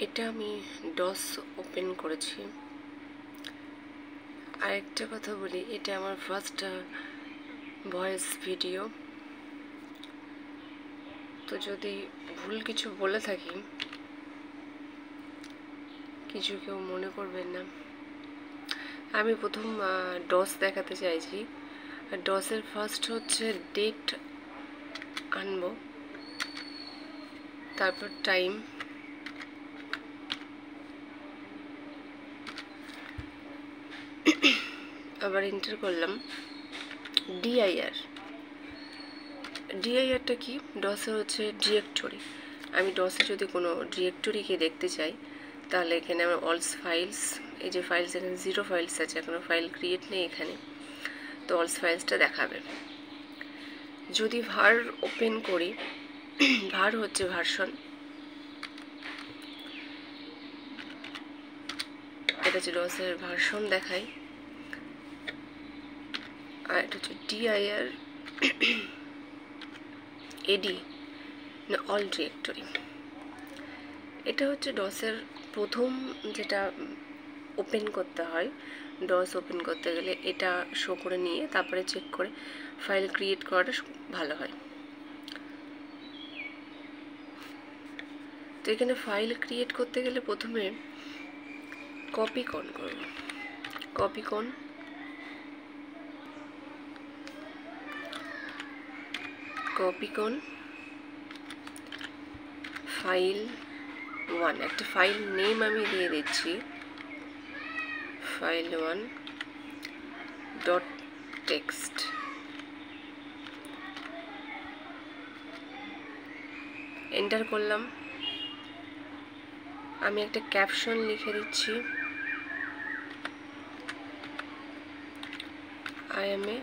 এটা আমি DOS open করেছি। আরেকটা কথা বলি, এটা আমার ফার্স্ট ভয়েস ভিডিও, তো যদি ভুল কিছু বলে থাকি কিছু কেউ মনে করবেন না। আমি প্রথম ডস দেখাতে চাইছি। ডসের ফার্স্ট হচ্ছে ডেট আনবো, তারপর টাইম, আবার এন্টার করলাম ডিআইআর। ডিআইআরটা কি? ডসে হচ্ছে ডিরেক্টরি। আমি ডসে যদি কোনো ডিরেক্টরিকে দেখতে চাই তাহলে এখানে আমার অলস ফাইলস, এই যে ফাইলস, এখানে 0 ফাইলস আছে, এখনো ফাইল ক্রিয়েট নেই এখানে, তো অলস ফাইলসটা দেখাবে। যদি ভার ওপেন করি, ভার হচ্ছে ভার্সন, এটা হচ্ছে ডসের ভার্সন দেখাই, আর এটা হচ্ছে ডিআইআর এডি না অল ডিরেক্টরি। এটা হচ্ছে ডসের প্রথম যেটা ওপেন করতে হয়। ডস ওপেন করতে গেলে এটা শো করে নিয়ে তারপরে চেক করে ফাইল ক্রিয়েট করাটা ভালো হয়। তো এখানে ফাইল ক্রিয়েট করতে গেলে প্রথমে কপি কন করব। কপি কন, কপি কন ফাইল 1, একটা ফাইল নেম আমি দিয়ে দিচ্ছি ফাইল 1 ডট টেক্সট। এন্টার করলাম। আমি একটা ক্যাপশন লিখে দিচ্ছি, I am a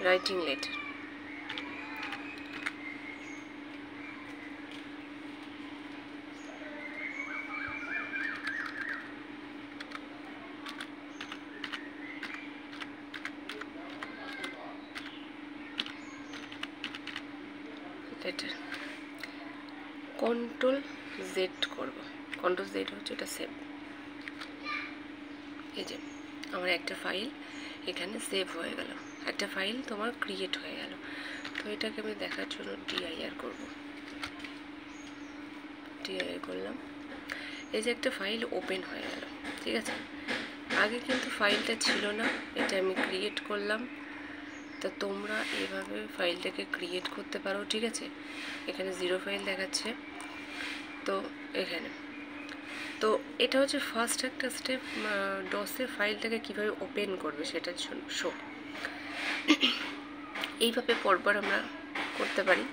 writing letter। Letter control Z করব, কন্ট্রোল জেড হচ্ছে এটা সেভ। এই যে আমার একটা ফাইল এখানে সেভ হয়ে গেল, একটা ফাইল তোমার ক্রিয়েট হয়ে গেল। তো এটাকে আমি দেখার জন্য ডিআইআর করব, ডিআইআর করলাম। এই যে একটা ফাইল ওপেন হয়ে গেল, ঠিক আছে। আগে কিন্তু ফাইলটা ছিল না, এটা আমি ক্রিয়েট করলাম। তা তোমরা এভাবে ফাইলটাকে ক্রিয়েট করতে পারো, ঠিক আছে। এখানে 0 ফাইল দেখাচ্ছে, তো এখানে তো এটা হচ্ছে ফার্স্ট একটা স্টেপ ডসে ফাইলটাকে কিভাবে ওপেন করবে সেটার জন্য শো। এইভাবে পরপর আমরা করতে পারি।